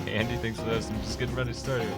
Andy thinks of this. I'm just getting ready to start here.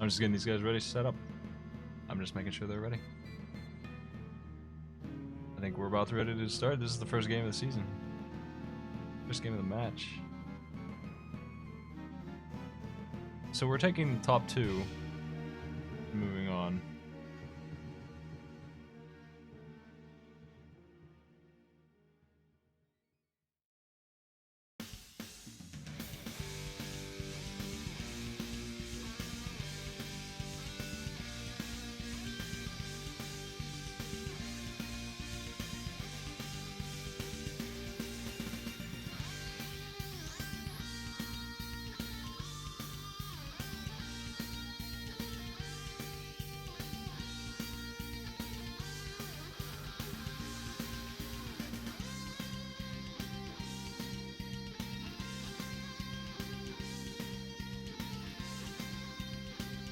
I'm just getting these guys ready to set up. I'm just making sure they're ready. I think we're about to ready to start. This is the first game of the season. First game of the match. So we're taking the top two. Moving on.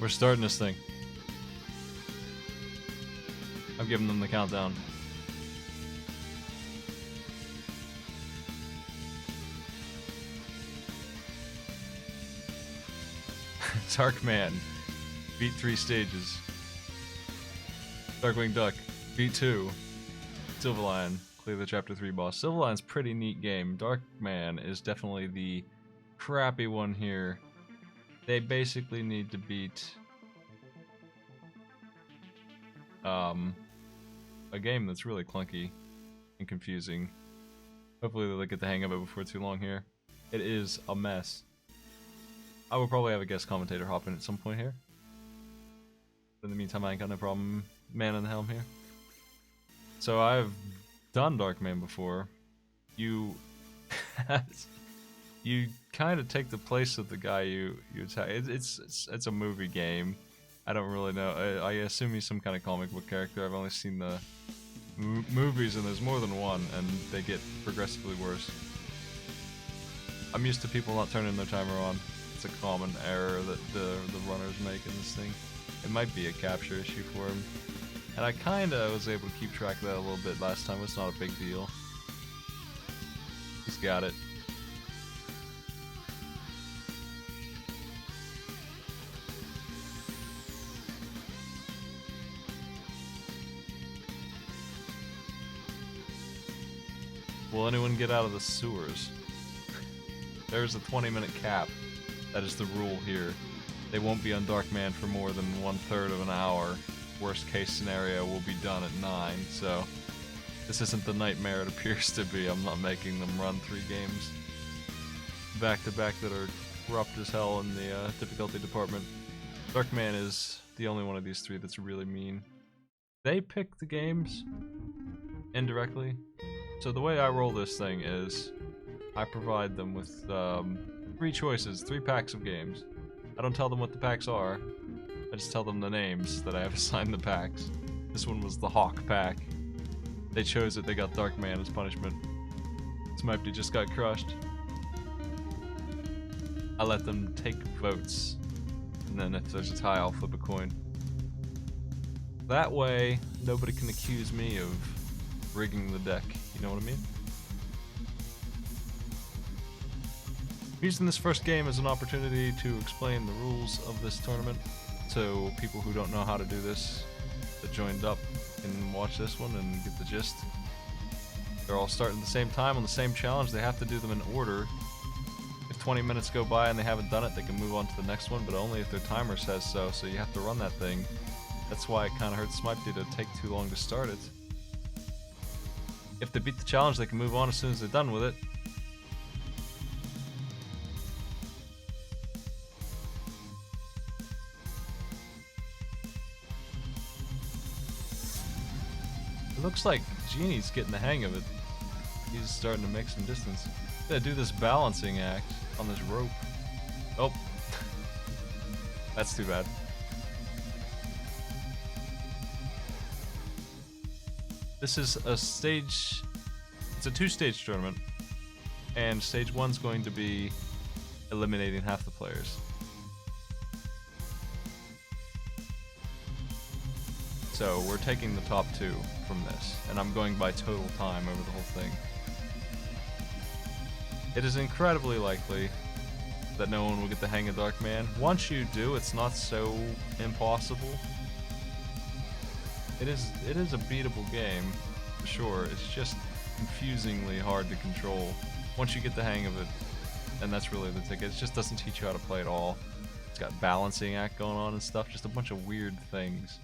We're starting this thing. I'm giving them the countdown. Darkman, beat 3 stages. Darkwing Duck, beat 2. Silverlion, clear the chapter 3 boss. Silverlion's pretty neat game. Darkman is definitely the crappy one here. They basically need to beat a game that's really clunky and confusing. Hopefully they'll get the hang of it before too long here. It is a mess. I will probably have a guest commentator hop in at some point here. But in the meantime, I ain't got no problem manning the helm here. So I've done Darkman before. You you kind of take the place of the guy you attack. It's a movie game. I don't really know. I assume he's some kind of comic book character. I've only seen the movies, and there's more than one, and they get progressively worse. I'm used to people not turning their timer on. It's a common error that the runners make in this thing. It might be a capture issue for him. And I kinda was able to keep track of that a little bit last time. It's not a big deal. He's got it. Will anyone get out of the sewers? There's a 20-minute cap. That is the rule here. They won't be on Darkman for more than 1/3 of an hour. Worst case scenario will be done at 9, so this isn't the nightmare it appears to be. I'm not making them run 3 games back to back that are corrupt as hell in the difficulty department. Darkman is the only one of these 3 that's really mean. They pick the games indirectly. So the way I roll this thing is I provide them with 3 choices, 3 packs of games. I don't tell them what the packs are. I just tell them the names that I have assigned the packs. This one was the Hawk pack. They chose it, they got Darkman as punishment. Smipey just got crushed. I let them take votes. And then if there's a tie, I'll flip a coin. That way, nobody can accuse me of rigging the deck. You know what I mean? I'm using this first game as an opportunity to explain the rules of this tournament, so people who don't know how to do this that joined up can watch this one and get the gist. They're all starting at the same time on the same challenge. They have to do them in order. If 20 minutes go by and they haven't done it, they can move on to the next one, but only if their timer says so. So you have to run that thing That's why it kind of hurts Smipey to take too long to start it. If they beat the challenge, they can move on as soon as they're done with it. It looks like Genie's getting the hang of it. He's starting to make some distance. Gotta do this balancing act on this rope. Oh. That's too bad. This is a stage... It's a two-stage tournament. And stage 1's going to be eliminating half the players. So we're taking the top 2 from this, and I'm going by total time over the whole thing. It is incredibly likely that no one will get the hang of Darkman. Once you do, it's not so impossible. It is a beatable game, for sure. It's just confusingly hard to control once you get the hang of it, and that's really the ticket. It just doesn't teach you how to play at all. It's got balancing act going on and stuff, just a bunch of weird things.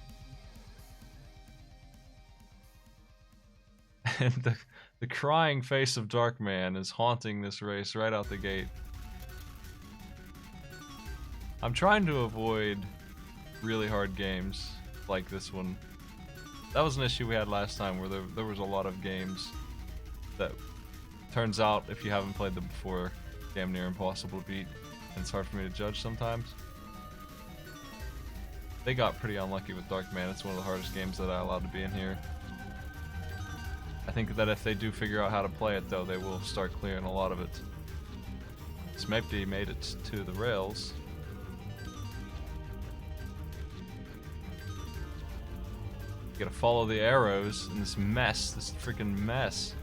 And the crying face of Darkman is haunting this race right out the gate. I'm trying to avoid really hard games like this one. That was an issue we had last time where there was a lot of games that turns out, if you haven't played them before, damn near impossible to beat, and it's hard for me to judge sometimes. They got pretty unlucky with Darkman. It's one of the hardest games that I allowed to be in here. I think that if they do figure out how to play it, though, they will start clearing a lot of it. Smepty made it to the rails. You gotta follow the arrows in this mess, this freaking mess.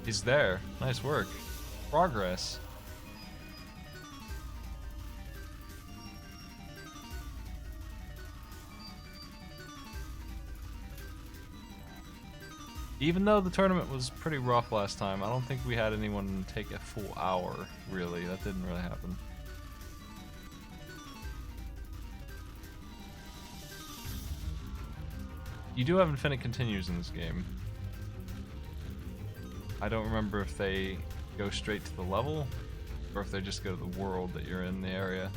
He's there. Nice work. Progress. Even though the tournament was pretty rough last time, I don't think we had anyone take a full hour, really. That didn't really happen. You do have infinite continues in this game. I don't remember if they go straight to the level, or if they just go to the world that you're in the area.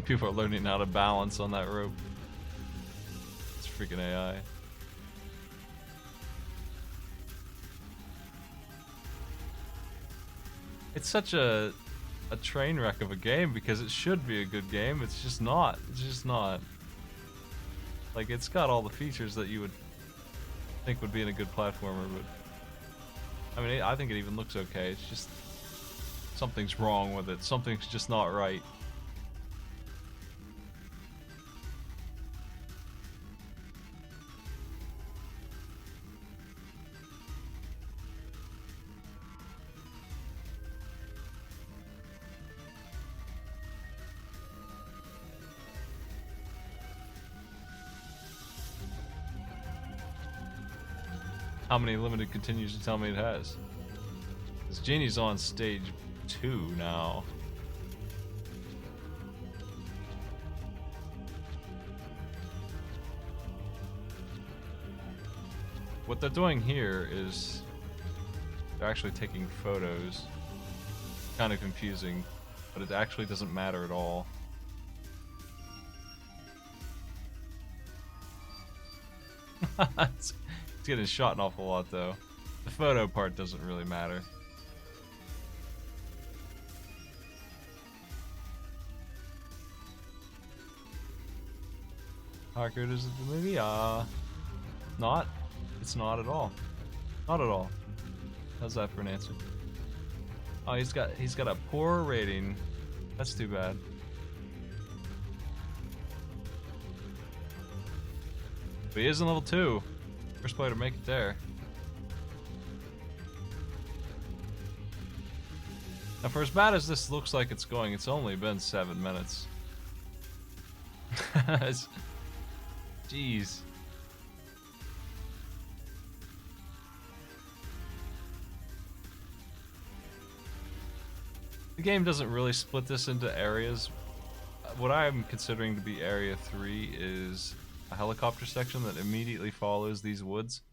People are learning how to balance on that rope. It's freaking AI. It's such a train wreck of a game because it should be a good game. It's just not. It's just not. Like, it's got all the features that you would think would be in a good platformer, but I mean, I think it even looks okay. It's just something's wrong with it. Something's just not right. How many limited continues to tell me it has? This Genie's on stage 2 now. What they're doing here is they're actually taking photos. Kind of confusing, but it actually doesn't matter at all. It's getting shot an awful lot, though. The photo part doesn't really matter. How good is the movie? Not. It's not at all. Not at all. How's that for an answer? Oh, he's got a poor rating. That's too bad. But he is in level 2. First player to make it there. Now, for as bad as this looks like it's going, it's only been 7 minutes. Jeez. game doesn't really split this into areas. What I'm considering to be Area 3 is a helicopter section that immediately follows these woods.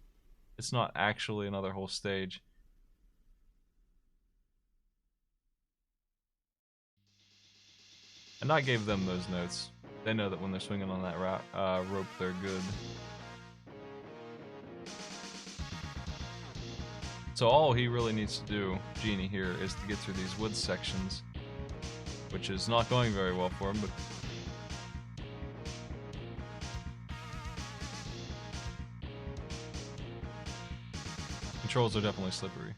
It's not actually another whole stage. And I gave them those notes. They know that when they're swinging on that rope, they're good. So all he really needs to do, Genie here, is to get through these woods sections, which is not going very well for him, but controls are definitely slippery.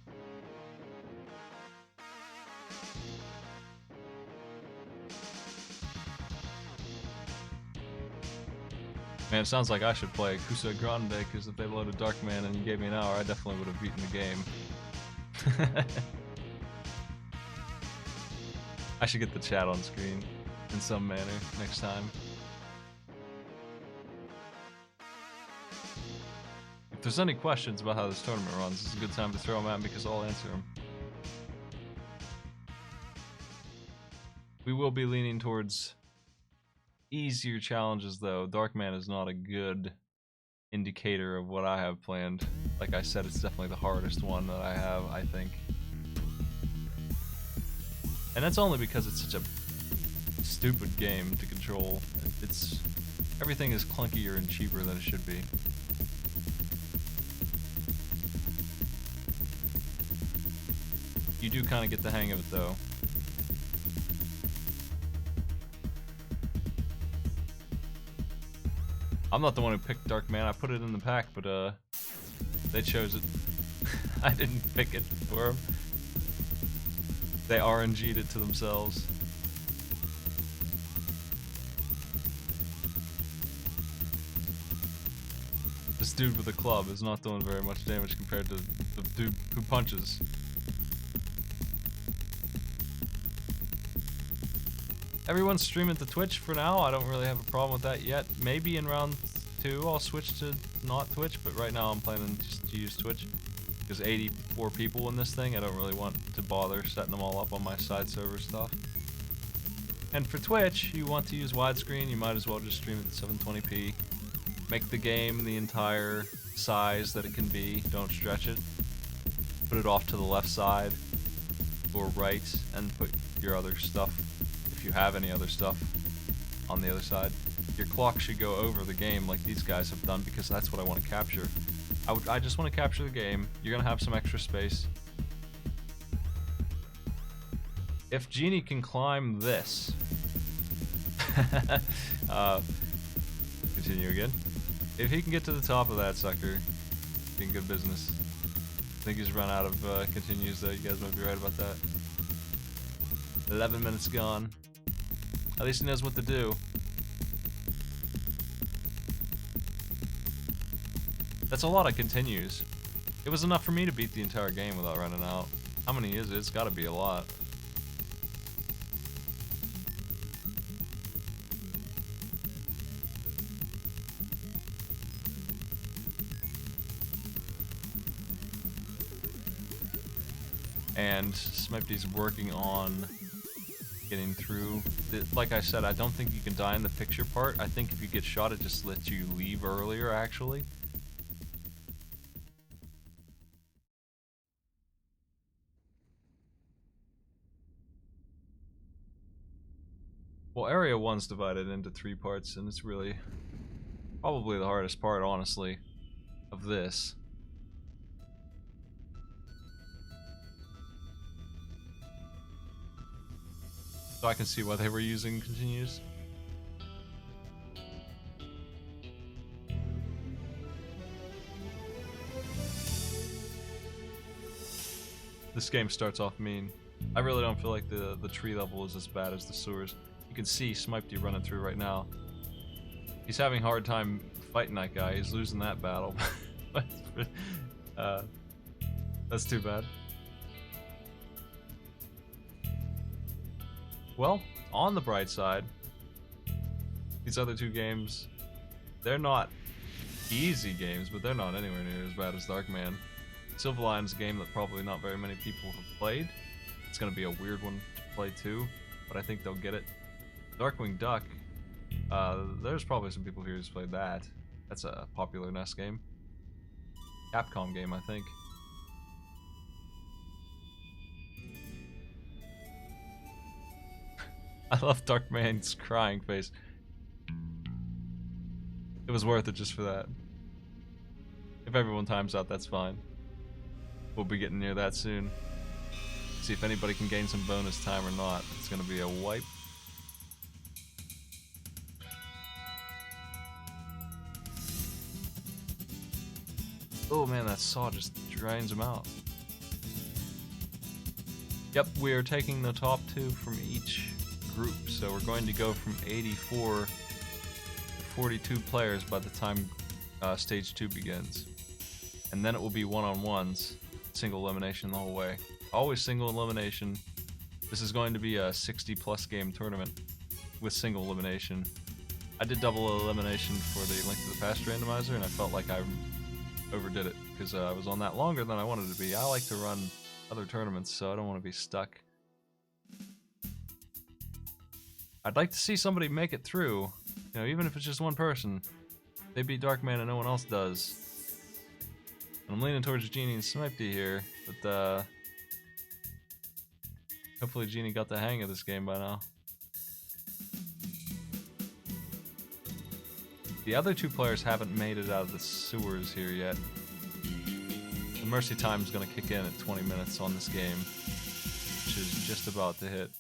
Man, it sounds like I should play Kusa Grande, because if they loaded Darkman and you gave me an hour, I definitely would have beaten the game. I should get the chat on screen in some manner next time. If there's any questions about how this tournament runs, it's a good time to throw them at me because I'll answer them. We will be leaning towards easier challenges though. Darkman is not a good indicator of what I have planned. Like I said, it's definitely the hardest one that I have, I think. And that's only because it's such a stupid game to control. Everything is clunkier and cheaper than it should be. You do kind of get the hang of it though. I'm not the one who picked Darkman. I put it in the pack, but they chose it. I didn't pick it for them. They RNG'd it to themselves. This dude with a club is not doing very much damage compared to the dude who punches. Everyone's streaming to Twitch for now. I don't really have a problem with that yet. Maybe in round 2 I'll switch to not Twitch, but right now I'm planning just to use Twitch. Because 84 people in this thing, I don't really want to bother setting them all up on my side server stuff. And for Twitch, you want to use widescreen, you might as well just stream it at 720p. Make the game the entire size that it can be, don't stretch it. Put it off to the left side or right, and put your other stuff, if you have any other stuff, on the other side. Your clock should go over the game like these guys have done, because that's what I want to capture. I just want to capture the game. You're gonna have some extra space. If Genie can climb this, continue again. If he can get to the top of that sucker, be in good business. I think he's run out of continues though. You guys might be right about that. 11 minutes gone. At least he knows what to do. That's a lot of continues. It was enough for me to beat the entire game without running out. How many is it? It's gotta be a lot. And Smipty's working on getting through. Like I said, I don't think you can die in the picture part. I think if you get shot, it just lets you leave earlier, actually. Well, Area 1's divided into 3 parts, and it's really probably the hardest part, honestly, of this. So I can see why they were using continues. This game starts off mean. I really don't feel like the tree level is as bad as the sewers. You can see Smipety running through right now. He's having a hard time fighting that guy. He's losing that battle. That's too bad. Well, on the bright side, these other 2 games, they're not easy games, but they're not anywhere near as bad as Darkman. Silverline's a game that probably not very many people have played. It's going to be a weird one to play too, but I think they'll get it. Darkwing Duck. There's probably some people here who's played that. That's a popular NES game. Capcom game, I think. I love Darkman's crying face. It was worth it just for that. If everyone times out, that's fine. We'll be getting near that soon. See if anybody can gain some bonus time or not. It's gonna be a wipe. Oh man, that saw just drains them out. Yep, we are taking the top 2 from each group, so we're going to go from 84 to 42 players by the time stage 2 begins. And then it will be one-on-ones, single elimination the whole way. Always single elimination. This is going to be a 60+ game tournament with single elimination. I did double elimination for the Link to the Past randomizer, and I felt like I overdid it because I was on that longer than I wanted to be. I like to run other tournaments, so I don't want to be stuck. I'd like to see somebody make it through, you know, even if it's just one person. They beat Darkman and no one else does. And I'm leaning towards Genie and Snipey here, but hopefully Genie got the hang of this game by now. The other 2 players haven't made it out of the sewers here yet. The mercy time is going to kick in at 20 minutes on this game, which is just about to hit.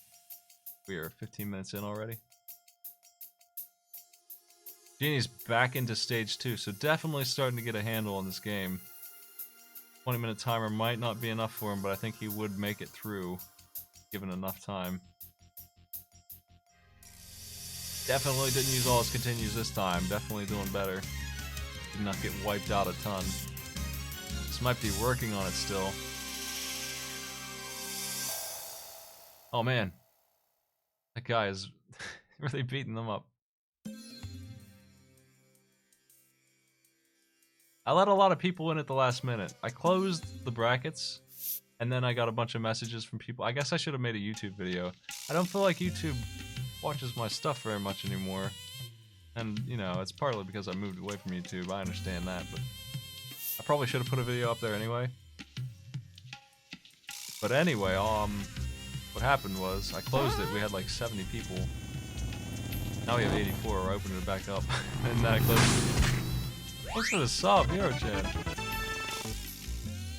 We are 15 minutes in already. Genie's back into stage 2, so definitely starting to get a handle on this game. 20-minute timer might not be enough for him, but I think he would make it through, given enough time. Definitely didn't use all his continues this time. Definitely doing better. Did not get wiped out a ton. This might be working on it still. Oh man. That guy is really beating them up. I let a lot of people in at the last minute. I closed the brackets, and then I got a bunch of messages from people. I guess I should have made a YouTube video. I don't feel like YouTube watches my stuff very much anymore. And, you know, it's partly because I moved away from YouTube. I understand that, but I probably should have put a video up there anyway. But anyway, what happened was I closed it. We had like 70 people. Now we have 84. We're opening it back up. And then I closed it. Thanks for the sub, Hero-chan.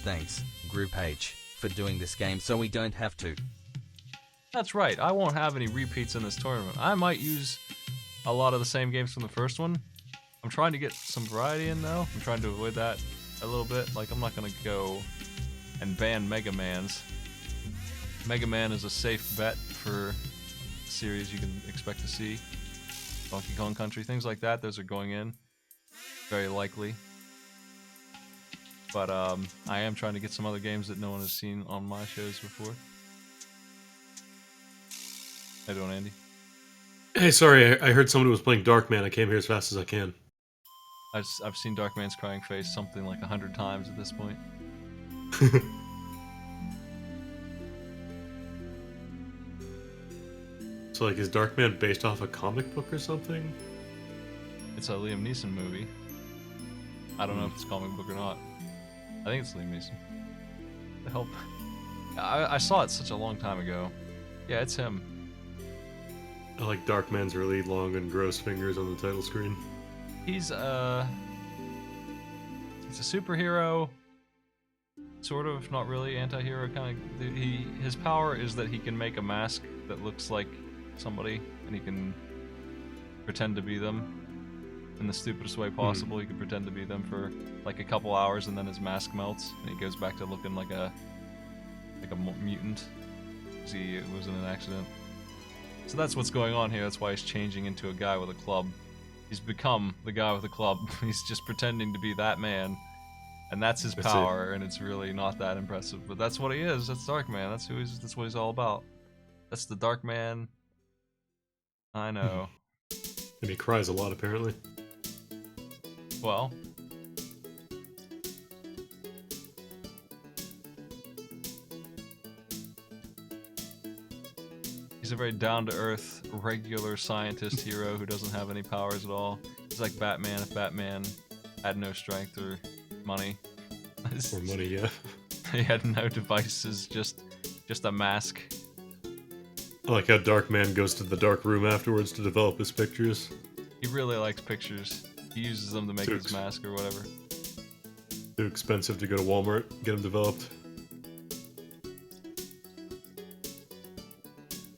Thanks, Group H, for doing this game so we don't have to. That's right, I won't have any repeats in this tournament. I might use a lot of the same games from the first one. I'm trying to get some variety in though. I'm trying to avoid that a little bit. Like, I'm not gonna go and ban Mega Mans. Mega Man is a safe bet for a series you can expect to see. Donkey Kong Country, things like that, those are going in. Very likely. But I am trying to get some other games that no one has seen on my shows before. How you doing, Andy? Hey, sorry, I heard someone was playing Darkman. I came here as fast as I can. I've seen Darkman's crying face something like 100 times at this point. So, like, is Darkman based off a comic book or something? It's a Liam Neeson movie. I don't know if it's a comic book or not. I think it's Liam Neeson. The help. I saw it such a long time ago. Yeah, it's him. I like Darkman's really long and gross fingers on the title screen. He's a superhero, sort of, not really, anti-hero kind of. His power is that he can make a mask that looks like somebody, and he can pretend to be them in the stupidest way possible. He can pretend to be them for like a couple hours, and then his mask melts, and he goes back to looking like a mutant because he was in an accident. So that's what's going on here. That's why he's changing into a guy with a club. He's become the guy with a club. He's just pretending to be that man, and that's his power. And it's really not that impressive. But that's what he is. That's Darkman. That's who he's. That's what he's all about. That's the Darkman. I know. And he cries a lot, apparently. Well. He's a very down-to-earth, regular scientist hero who doesn't have any powers at all. He's like Batman if Batman had no strength or money. Or money, yeah. He had no devices, just a mask. I like how Darkman goes to the dark room afterwards to develop his pictures. He really likes pictures. He uses them to make his mask or whatever. Too expensive to go to Walmart, get them developed.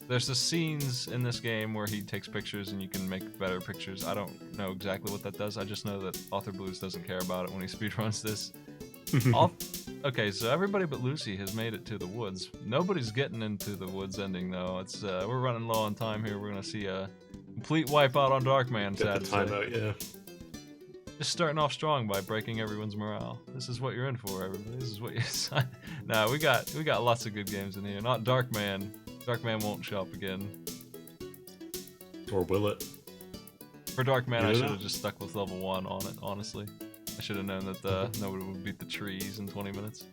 There's the scenes in this game where he takes pictures and you can make better pictures. I don't know exactly what that does. I just know that Author Blues doesn't care about it when he speedruns this. Okay, so everybody but Lucy has made it to the woods. Nobody's getting into the woods ending though. It's we're running low on time here. We're gonna see a complete wipeout on Darkman. Get the timeout, yeah. Just starting off strong by breaking everyone's morale. This is what you're in for, everybody. This is what you sign. Nah, we got lots of good games in here. Not Darkman. Darkman won't show up again. Or will it? For Darkman, I should have just stuck with level 1 on it, honestly. I should have known that nobody would beat the trees in 20 minutes.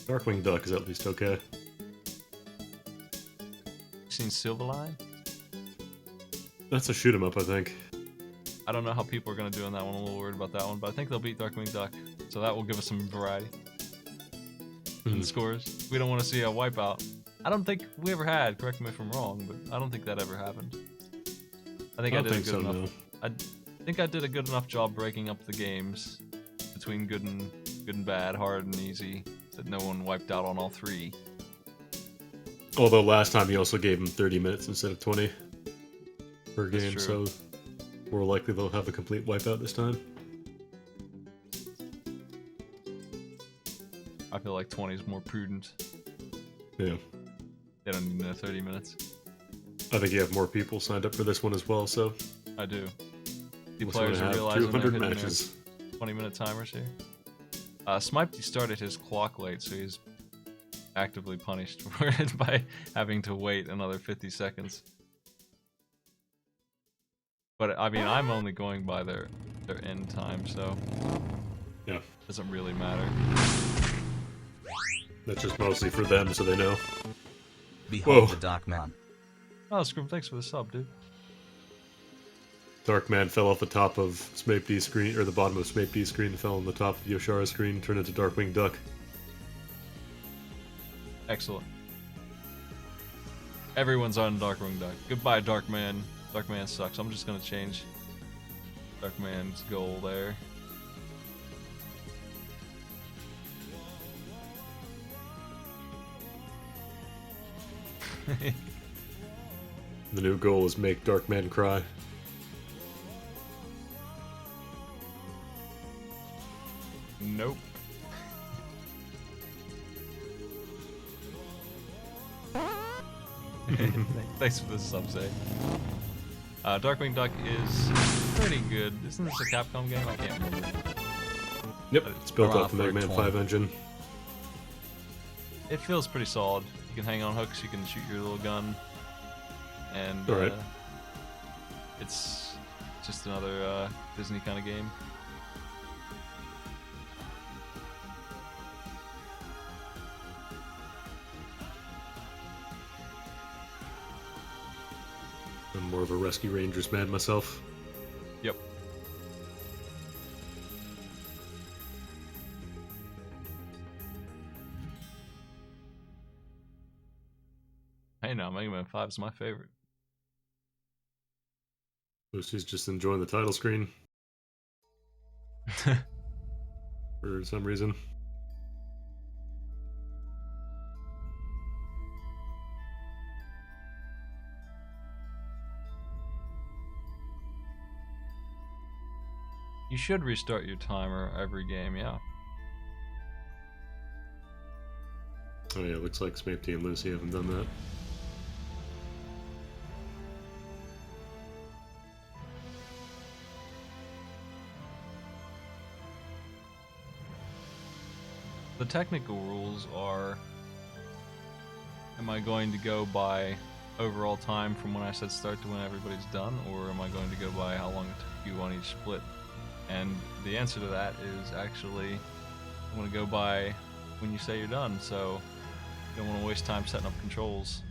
Darkwing Duck is at least okay. Seen Silverline? That's a shoot 'em up, I think. I don't know how people are going to do on that one. I'm a little worried about that one, but I think they'll beat Darkwing Duck. So that will give us some variety in the scores. We don't want to see a wipeout. I don't think we ever had, correct me if I'm wrong, but I don't think that ever happened. I think I did a good enough. No. I think I did a good enough job breaking up the games between good and bad, hard and easy, that no one wiped out on all 3. Although last time you also gave him 30 minutes instead of 20 per game, so more likely they'll have a complete wipeout this time. I feel like 20 is more prudent. Yeah. They don't need no 30 minutes. I think you have more people signed up for this one as well, so... I do. The We'll players are realizing 200 they're hitting matches. their 20-minute timers here. Smipey started his clock late, so he's actively punished for it by having to wait another 50 seconds. But, I mean, I'm only going by their end time, so... Yeah. It doesn't really matter. That's just mostly for them, so they know. Behold the Darkman. Oh, Scrum, thanks for the sub, dude. Darkman fell off the top of Smape D's screen, or the bottom of Smape D's screen, fell on the top of Yoshara's screen, turned into Darkwing Duck. Excellent. Everyone's on Darkwing Duck. Goodbye, Darkman. Darkman sucks. I'm just gonna change Darkman's goal there. The new goal is make Darkman cry. Nope. Thanks for the sub, Zay. Darkwing Duck is pretty good. Isn't this a Capcom game? I can't remember. Yep, it's built off the Mega Man 20. 5 engine. It feels pretty solid. You can hang on hooks, you can shoot your little gun, and Alright. it's just another Disney kind of game. I'm more of a Rescue Rangers man myself. Yep. Hey, now Mega Man 5 is my favorite. Lucy's just enjoying the title screen for some reason. You should restart your timer every game, yeah. Oh yeah, looks like Smape D and Lucy haven't done that. The technical rules are, am I going to go by overall time from when I said start to when everybody's done, or am I going to go by how long it took you on each split? And the answer to that is actually, I'm going to go by when you say you're done. So don't want to waste time setting up controls.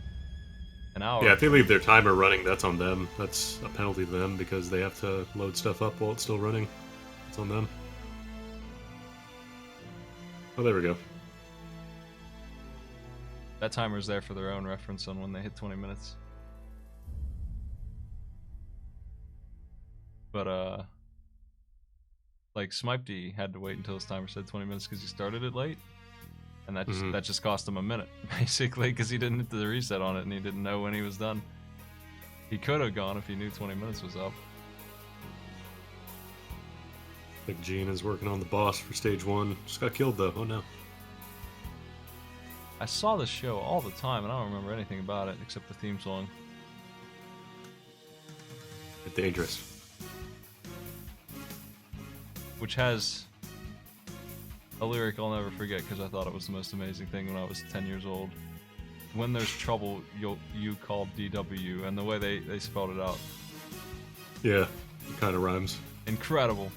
An hour. Yeah, if they leave their timer running, that's on them. That's a penalty to them because they have to load stuff up while it's still running. It's on them. Oh, there we go. That timer's there for their own reference on when they hit 20 minutes. But, like, Smipey had to wait until his timer said 20 minutes because he started it late. And that just cost him a minute, basically, because he didn't hit the reset on it and he didn't know when he was done. He could have gone if he knew 20 minutes was up. I think Gene is working on the boss for stage 1. Just got killed, though. Oh, no. I saw this show all the time and I don't remember anything about it except the theme song. It's dangerous. Which has a lyric I'll never forget because I thought it was the most amazing thing when I was 10 years old. When there's trouble, you call DW, and the way they spelled it out. Yeah, it kind of rhymes. Incredible.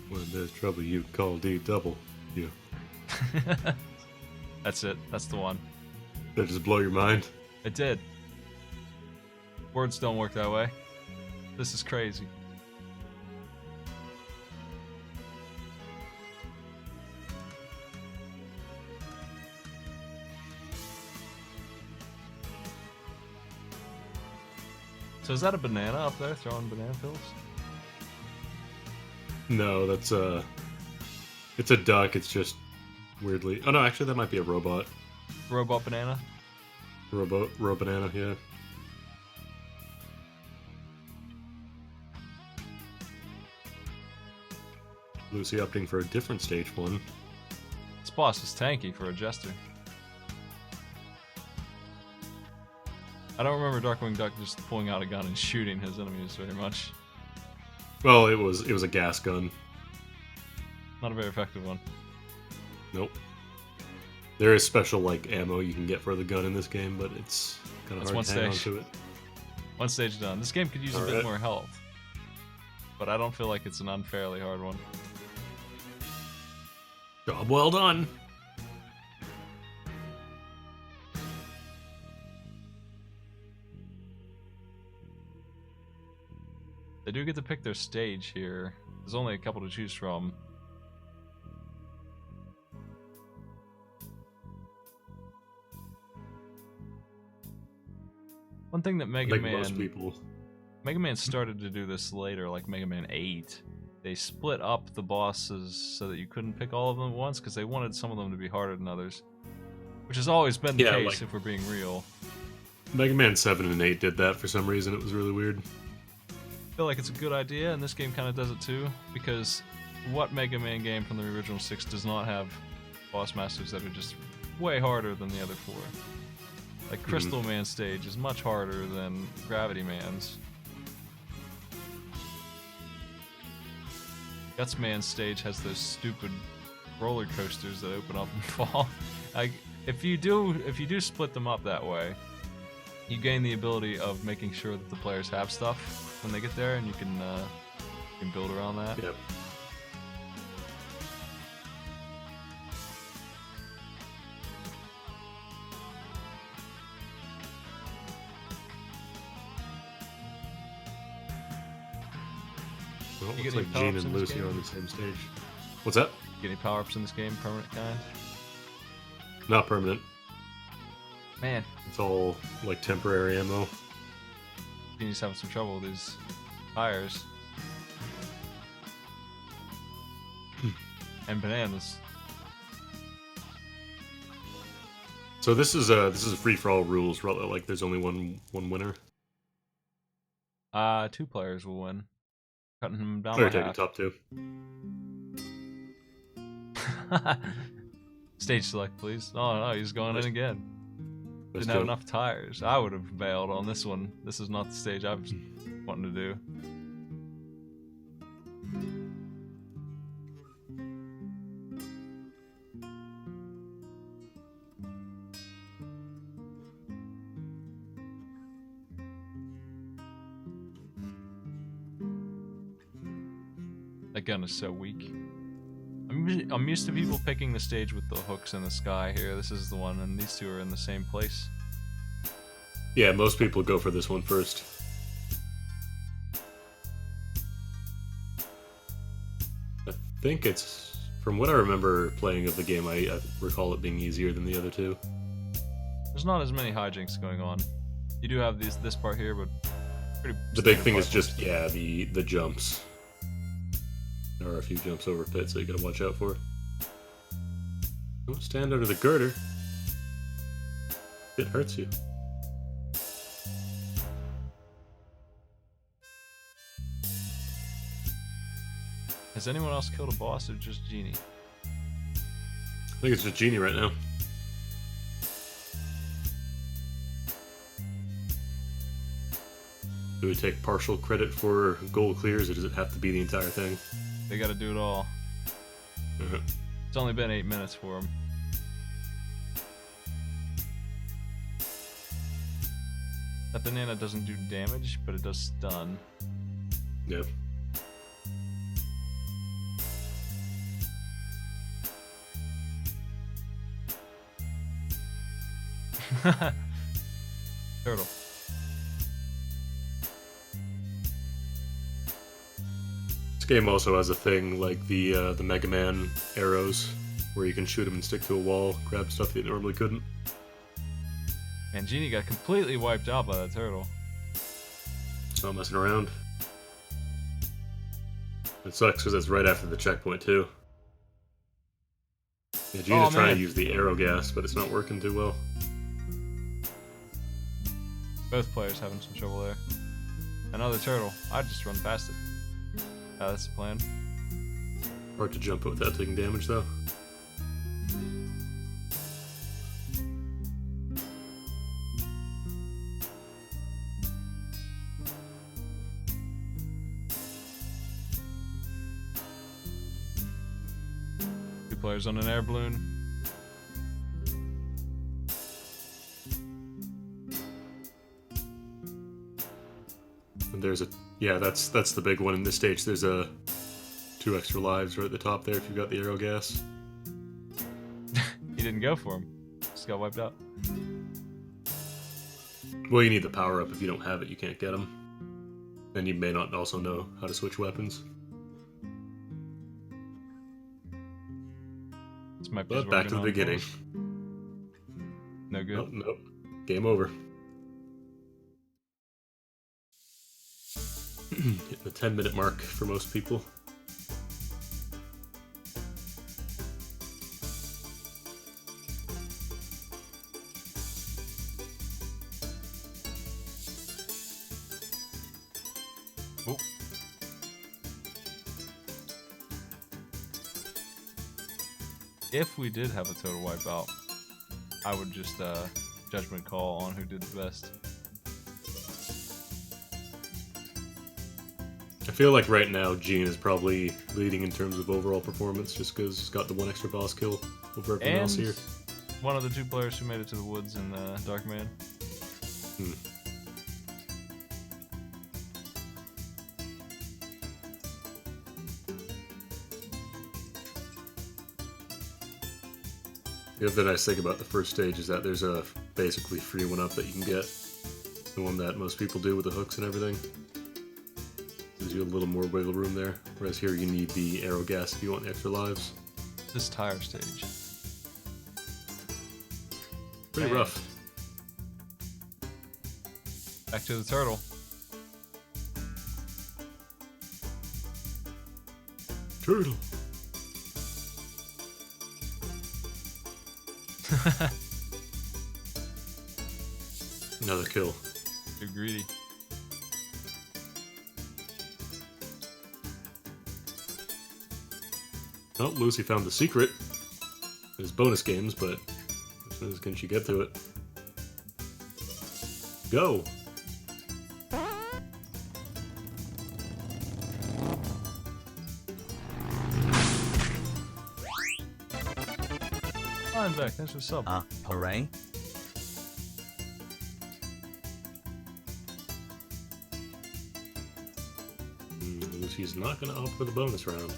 When there's trouble, you call DW. That's it. That's the one. That just blow your mind? It did. Words don't work that way. This is crazy. So is that a banana up there throwing banana pills? No, that's it's a duck. It's just weirdly. Oh no, actually that might be a robot. Robot banana? Banana, yeah. Lucy opting for a different stage 1. This boss is tanky for a jester. I don't remember Darkwing Duck just pulling out a gun and shooting his enemies very much. Well, it was a gas gun. Not a very effective one. Nope. There is special like ammo you can get for the gun in this game, but it's kind of hard to hang on to it. One stage done. This game could use a bit Alright. more health, but I don't feel like it's an unfairly hard one. Job well done. They do get to pick their stage here. There's only a couple to choose from. One thing that Mega Man started to do this later, like Mega Man 8. They split up the bosses so that you couldn't pick all of them at once because they wanted some of them to be harder than others. Which has always been the case, if we're being real. Mega Man 7 and 8 did that for some reason. It was really weird. I feel like it's a good idea, and this game kind of does it too, because what Mega Man game from the original 6 does not have boss masters that are just way harder than the other 4? Like Crystal Man's stage is much harder than Gravity Man's. Guts Man's stage has those stupid roller coasters that open up and fall. Like, if you do split them up that way, you gain the ability of making sure that the players have stuff when they get there, and you can build around that. Yep. Well, You looks get any like Gene power-ups and in this Lucy game? are on the same stage. What's that? Get any power-ups in this game, permanent kind? Not permanent. Man, It's all like temporary ammo. he's having some trouble with these tires. And bananas. So this is a free for all rules. Like there's only one winner. 2 players will win. Cutting him down Or by take the half. top 2. Stage select, please. Oh no, he's going in again. Let's Didn't have go. enough tires. I would have bailed on this one. This is not the stage I was wanting to do. That gun is so weak. I mean, I'm used to people picking the stage with the hooks in the sky here. This is the one, and these two are in the same place. Yeah, most people go for this one first. I think it's, from what I remember playing of the game, I recall it being easier than the other two. There's not as many hijinks going on. You do have this part here, but pretty. The big thing is just, yeah, the jumps. There are a few jumps over pits that you gotta watch out for. Don't stand under the girder. It hurts you. Has anyone else killed a boss or just Genie? I think it's just Genie right now. Do we take partial credit for goal clears, or does it have to be the entire thing? They gotta do it all. Uh-huh. It's only been 8 minutes for them. That banana doesn't do damage, but it does stun. Yeah. Turtle. This game also has a thing like the Mega Man arrows, where you can shoot them and stick to a wall, grab stuff that you normally couldn't. And Genie got completely wiped out by that turtle. It's not messing around. It sucks because it's right after the checkpoint too. Yeah, Genie's trying to use the arrow gas, but it's not working too well. Both players having some trouble there. Another turtle. I'd just run past it. That's the plan. Hard to jump it without taking damage though. Two players on an air balloon. There's a, yeah, that's the big one in this stage. There's a 2 extra lives right at the top there if you've got the arrow gas. He didn't go for him. Just got wiped out. Well, you need the power up. If you don't have it, you can't get them. And you may not also know how to switch weapons. This might be But back to the beginning. No good. Nope, nope. Game over. Hitting the 10-minute mark for most people. Oh. If we did have a total wipeout, I would just judgment call on who did the best. I feel like right now Gene is probably leading in terms of overall performance just because he's got the 1 extra boss kill over everyone else here. One of the 2 players who made it to the woods in Darkman. The other nice thing about the first stage is that there's a basically free one up that you can get. The one that most people do with the hooks and everything. Gives you a little more wiggle room there. Whereas here you need the arrow gas if you want the extra lives. This tire stage. Pretty rough. Back to the turtle. Turtle. Another kill. Too greedy. Well, Lucy found the secret. There's bonus games, but as soon as can she get to it? Go! Fine, back. Thanks for the sub. Hooray. Lucy's not going to opt for the bonus round.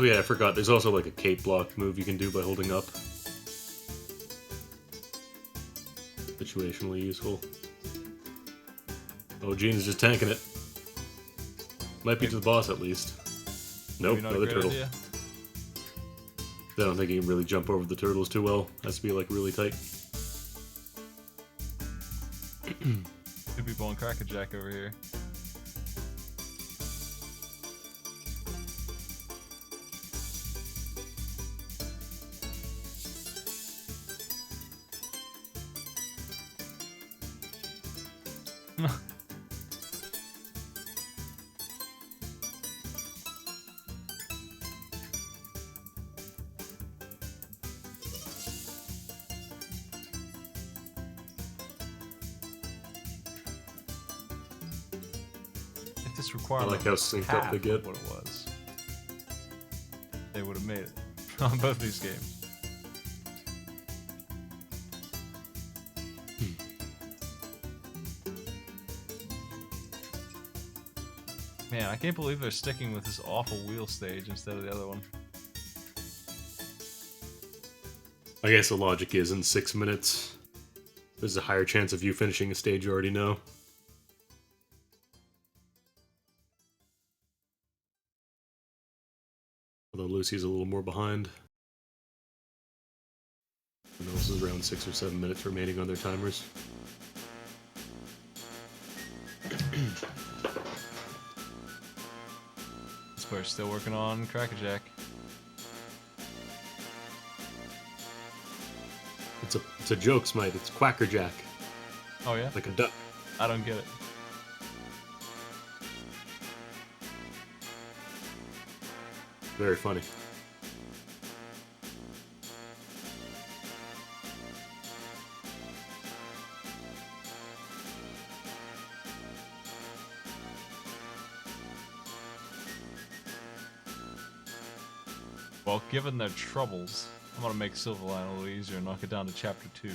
Oh yeah, I forgot. There's also like a cape block move you can do by holding up. Situationally useful. Oh, Gene's just tanking it. Might be to the boss at least. Nope, Maybe not a another great turtle. idea. I don't think he can really jump over the turtles too well. Has to be like really tight. Two people on Crackerjack over here. If this I requirement like how synced up they half get. of what it was, they would have made it on both these games. Man, I can't believe they're sticking with this awful wheel stage instead of the other one. I guess the logic is in 6 minutes, there's a higher chance of you finishing a stage you already know. Although Lucy's a little more behind. And else is around 6 or 7 minutes remaining on their timers. This player's still working on Crackerjack. It's a joke, Smite. It's Quackerjack, Oh yeah? like a duck. I don't get it. Very funny. Well, given their troubles, I'm gonna make Silverline a little easier and knock it down to chapter 2.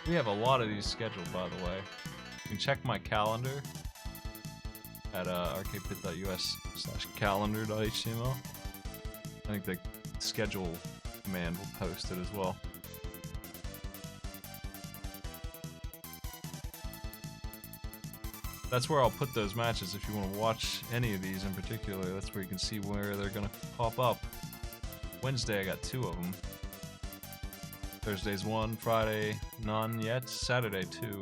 We have a lot of these scheduled, by the way. You can check my calendar at arcadepit.us/calendar.html. I think the schedule command will post it as well. That's where I'll put those matches if you want to watch any of these in particular. That's where you can see where they're going to pop up. Wednesday I got 2 of them. Thursday's 1, Friday none yet, Saturday 2.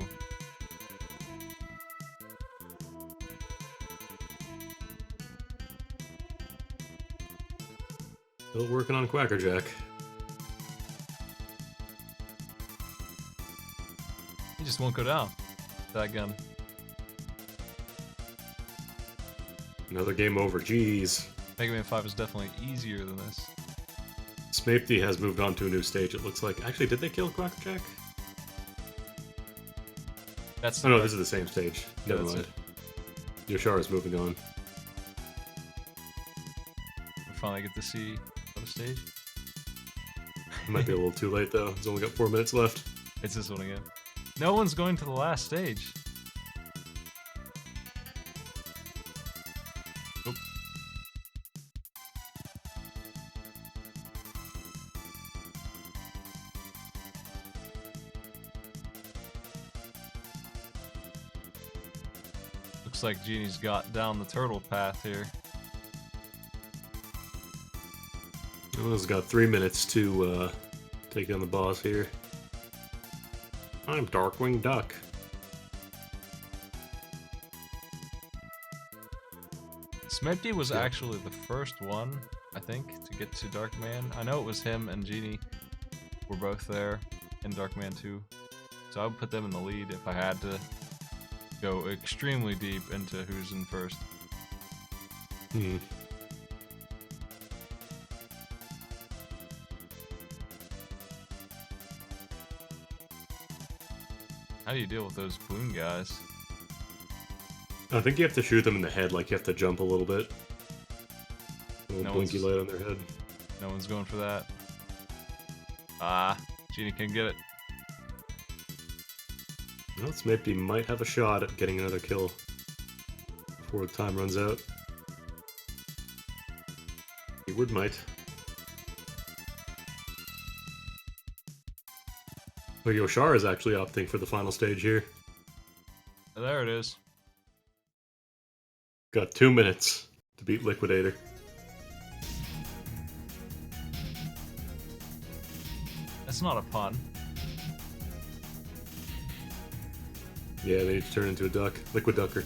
Still working on Quackerjack. He just won't go down. That gun. Another game over. Jeez. Mega Man 5 is definitely easier than this. Smapety has moved on to a new stage, it looks like. Actually, did they kill Quackerjack? That's Oh no, this is the same stage. Yeah, Never that's mind. Yoshara's moving on. We finally get to see the stage. It might be a little too late though. He's only got 4 minutes left. It's this one again. No one's going to the last stage. Oop. Looks like Genie's got down the turtle path here. He's got 3 minutes to take down the boss here. I'm Darkwing Duck. Smerty was actually the first one, I think, to get to Darkman. I know it was him and Genie were both there in Darkman 2. So I would put them in the lead if I had to go extremely deep into who's in first. Hmm. How do you deal with those balloon guys? I think you have to shoot them in the head, like you have to jump a little bit. A little No blinky one's- light on their head. No one's going for that. Ah, Genie can get it. Well, Smithy might have a shot at getting another kill before the time runs out. Keyword might. Oh, Yoshar is actually opting for the final stage here. There it is. Got 2 minutes to beat Liquidator. That's not a pun. Yeah, they need to turn into a duck. Liquid Ducker.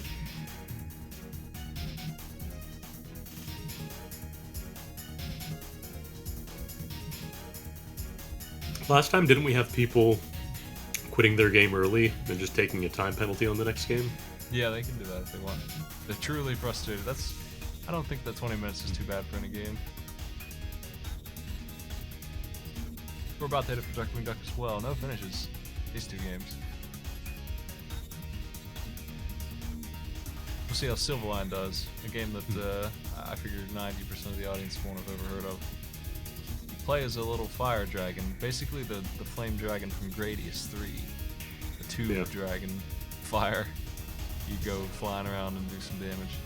Last time, didn't we have people quitting their game early and just taking a time penalty on the next game? Yeah, they can do that if they want. They're truly frustrated. I don't think that 20 minutes is too bad for any game. We're about to hit it for Darkwing Duck as well. No finishes. These 2 games. We'll see how Silverline does. A game that I figured 90% of the audience won't have ever heard of. You play as a little fire dragon. Basically the flame dragon from Gradius 3. The tube dragon fire. You go flying around and do some damage.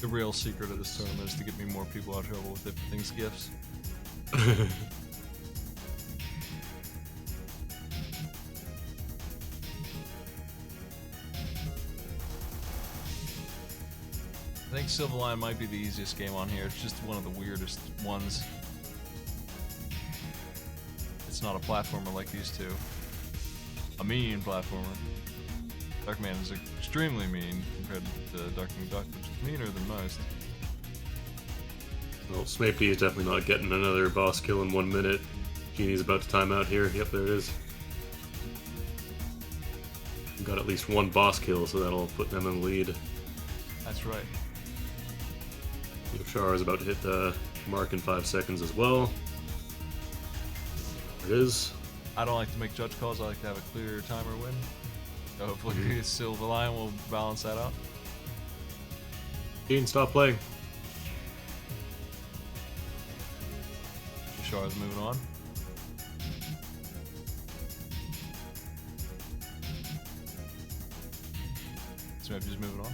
The real secret of this tournament is to get me more people out of trouble with different things gifts. I think Silverline might be the easiest game on here. It's just one of the weirdest ones. It's not a platformer like these two. A mean platformer. Darkman is extremely mean compared to Darkwing Duck, which is meaner than most. Well, Smithy is definitely not getting another boss kill in 1 minute. Genie's about to time out here. Yep, there it is. Got at least 1 boss kill, so that'll put them in the lead. That's right. Yoshar is about to hit the mark in 5 seconds as well. There it is. I don't like to make judge calls. I like to have a clear timer win. So hopefully Silverline will balance that out. Gene, stop playing. Yoshar is moving on. Smithy's moving on.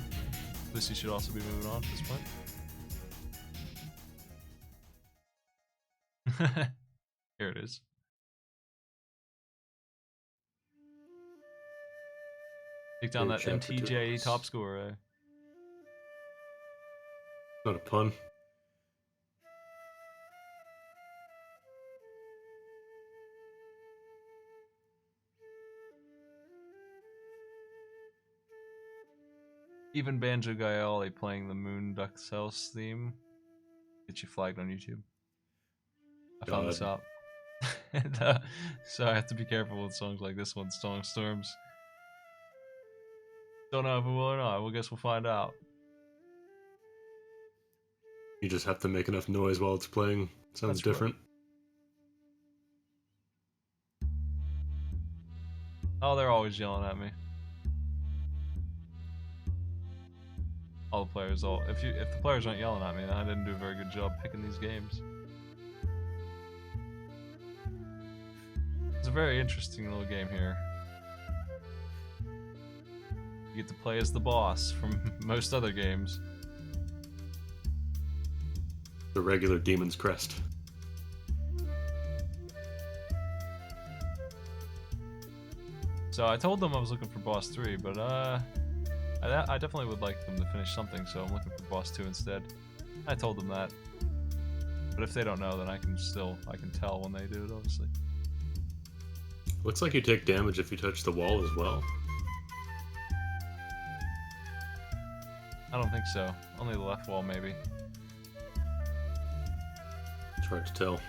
Lucy should also be moving on at this point. Here it is. Take down that MTJ top scorer. Eh? Not a pun. Even Banjo Gaioli playing the Moon Duck's House theme gets you flagged on YouTube. I found this out. And, so I have to be careful with songs like this one, Song Storms. Don't know if it will or not. Well, guess we'll find out. You just have to make enough noise while it's playing. Sounds different. Oh, they're always yelling at me. All the players, if the players aren't yelling at me, then I didn't do a very good job picking these games. It's a very interesting little game here. You get to play as the boss from most other games. The regular Demon's Crest. So I told them I was looking for boss 3, but I definitely would like them to finish something, so I'm looking for boss 2 instead. I told them that. But if they don't know, then I can tell when they do it, obviously. Looks like you take damage if you touch the wall as well. I don't think so. Only the left wall, maybe. It's hard to tell.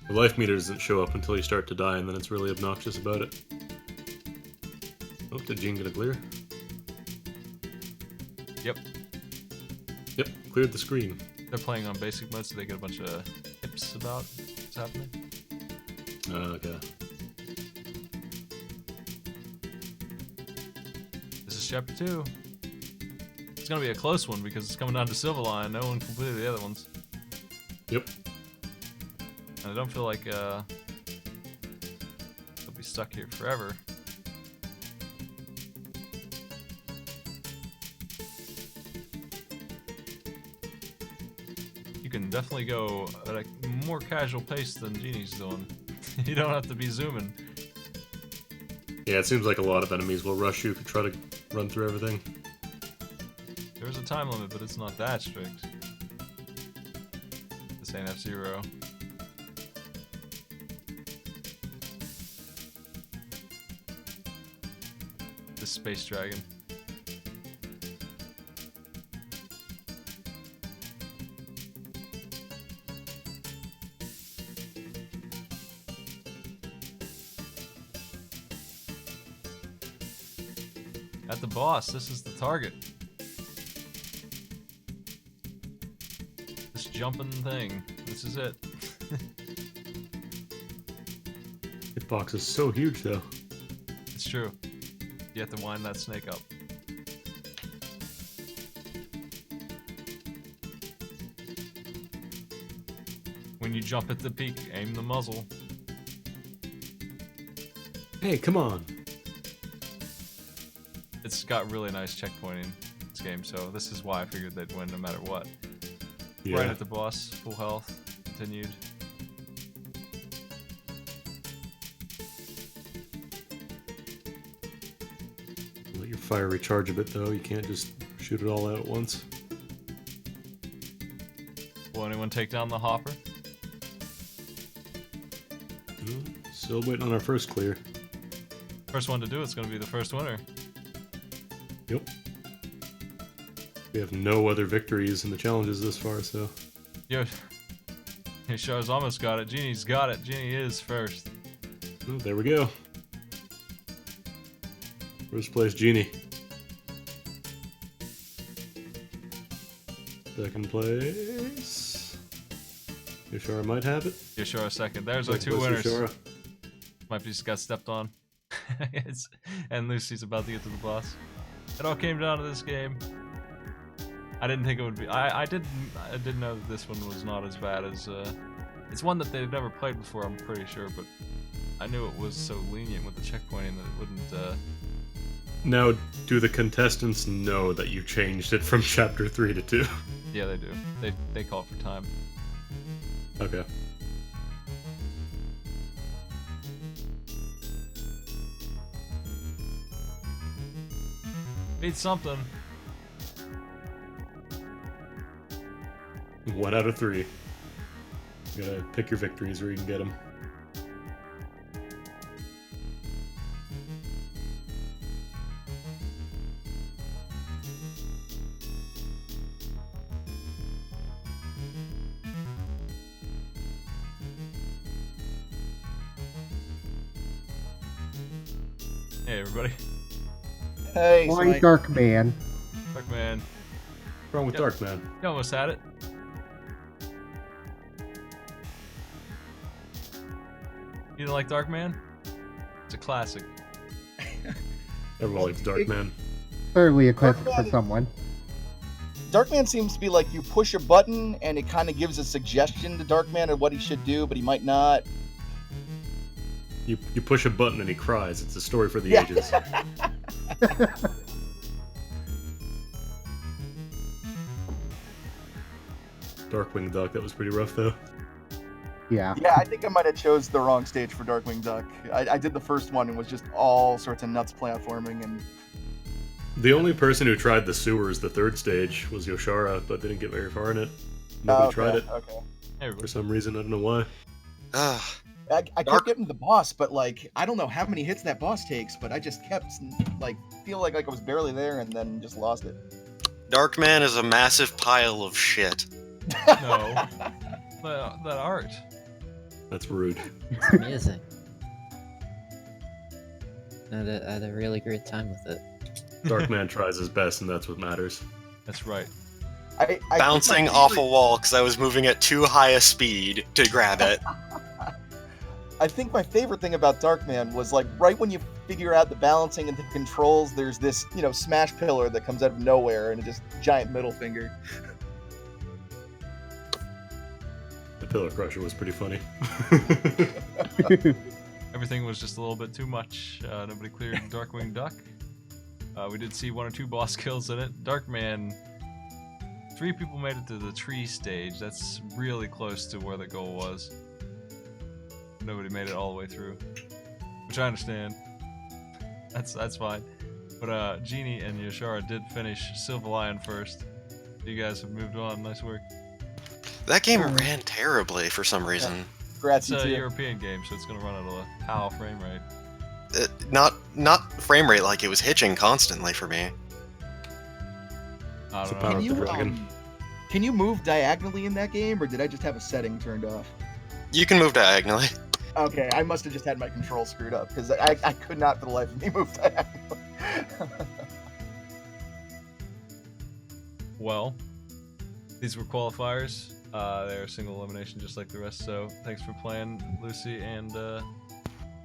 The life meter doesn't show up until you start to die, and then it's really obnoxious about it. Oh, did Gene get a clear? Yep. Yep, cleared the screen. They're playing on basic mode, so they get a bunch of tips about happening. Okay. This is chapter 2. It's gonna be a close one because it's coming down to Silverline. No one completed the other ones. Yep. And I don't feel like they'll be stuck here forever. You can definitely go at a more casual pace than Genie's doing. You don't have to be zooming. Yeah, it seems like a lot of enemies will rush you if you try to run through everything. There's a time limit, but it's not that strict. This ain't F-Zero. This Space Dragon. At the boss, this is the target. This jumping thing. This is it. Hitbox is so huge, though. It's true. You have to wind that snake up. When you jump at the peak, aim the muzzle. Hey, come on. It's got really nice checkpointing in this game, so this is why I figured they'd win no matter what. Yeah. Right at the boss, full health, continued. Let your fire recharge a bit, though. You can't just shoot it all out at once. Will anyone take down the hopper? Still waiting on our first clear. First one to do it's going to be the first winner. Yep. We have no other victories in the challenges this far, so... Yo, Yoshar's almost got it. Genie's got it. Genie is first. Oh, there we go. First place, Genie. Second place... Yoshara might have it. Yoshara second. There's our Second two place, winners. Yoshara. Might be just got stepped on. And Lucy's about to get to the boss. It all came down to this game. I didn't think it would be. I didn't know that this one was not as bad as. It's one that they've never played before. I'm pretty sure, but I knew it was so lenient with the checkpointing that it wouldn't. Now, do the contestants know that you changed it from chapter 3 to 2? Yeah, they do. They call it for time. Okay. Beat something. 1 out of 3. You gotta pick your victories where you can get them. Hey everybody. Hey, Why Smite. Darkman? Darkman. What's wrong with Yep. Darkman? You almost had it. You didn't like Darkman? It's a classic. Everyone likes Darkman. Clearly a classic for Darkman. someone. Darkman seems to be like you push a button and it kind of gives a suggestion to Darkman of what he should do, but he might not. You push a button and he cries. It's a story for the Yeah. ages. Darkwing Duck, that was pretty rough though. Yeah. Yeah, I think I might have chose the wrong stage for Darkwing Duck. I did the first one and was just all sorts of nuts platforming, and The only person who tried the sewers, the third stage, was Yoshara, but didn't get very far in it. Nobody okay, tried it Okay. Hey for everybody. some reason. I don't know why. I Dark- kept getting to the boss, but like I don't know how many hits that boss takes, but I just kept like feel like I was barely there and then just lost it. Darkman is a massive pile of shit. No. That art. That's rude. It's amazing. I had a really great time with it. Darkman tries his best, and that's what matters. That's right. I Bouncing think my off a favorite- wall because I was moving at too high a speed to grab it. I think my favorite thing about Darkman was like right when you figure out the balancing and the controls, there's this, smash pillar that comes out of nowhere and just giant middle finger. The Pillar Crusher was pretty funny. Everything was just a little bit too much. Nobody cleared Darkwing Duck. We did see 1 or 2 boss kills in it. Darkman, 3 people made it to the tree stage. That's really close to where the goal was. Nobody made it all the way through, which I understand. That's fine. But Genie and Yashara did finish Silver Lion first. You guys have moved on. Nice work. That game ran terribly for some reason. Congrats, It's you a two. European game, so it's gonna run at a PAL frame rate. Not frame rate, like it was hitching constantly for me. I It's a don't power know. of the dragon. Can you move diagonally in that game, or did I just have a setting turned off? You can move diagonally. Okay, I must have just had my control screwed up, because I could not for the life of me move diagonally. Well, these were qualifiers. They're single elimination just like the rest, so thanks for playing, Lucy and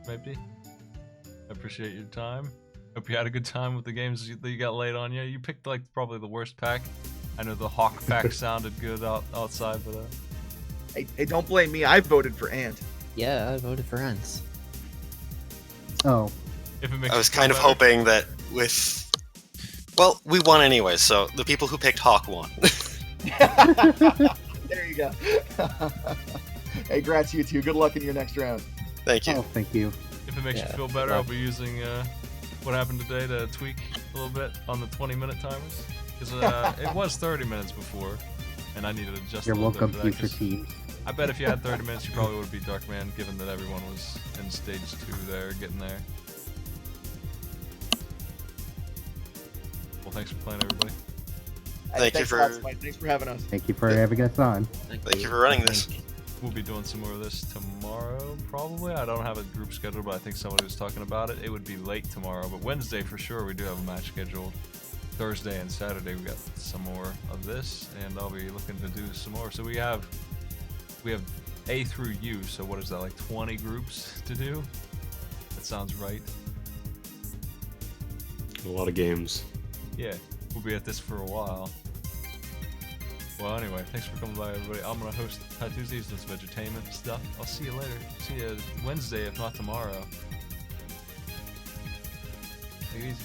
Mepty. I appreciate your time. Hope you had a good time with the games that you got laid on you. You picked like probably the worst pack. I know the Hawk pack sounded good outside, but Hey, don't blame me. I voted for Ant. Yeah, I voted for Ants. Oh, if it makes I you was feel kind of better. hoping that with... Well, we won anyway, so the people who picked Hawk won. There you go. Hey, grats you two. Good luck in your next round. Thank you. oh, thank you. If it makes you Yeah, feel better, yeah. I'll be using what happened today to tweak a little bit on the 20-minute timers. Because it was 30 minutes before, and I needed to adjust You're a little welcome, bit for that, future 'cause teams. I bet if you had 30 minutes, you probably would be Darkman, given that everyone was in stage 2 there, getting there. Well, thanks for playing, everybody. Hey, Thank you thanks for- lots, Mike. Thanks for having us. Thank you for having us on. Thank you for running this. We'll be doing some more of this tomorrow, probably. I don't have a group scheduled, but I think somebody was talking about it. It would be late tomorrow, but Wednesday for sure we do have a match scheduled. Thursday and Saturday we got some more of this, and I'll be looking to do some more. So we have A through U, so what is that, like 20 groups to do? That sounds right. A lot of games. Yeah, we'll be at this for a while. Well, anyway, thanks for coming by, everybody. I'm gonna host Tuesdays, do some entertainment stuff. I'll see you later. See you Wednesday, if not tomorrow. Take it easy.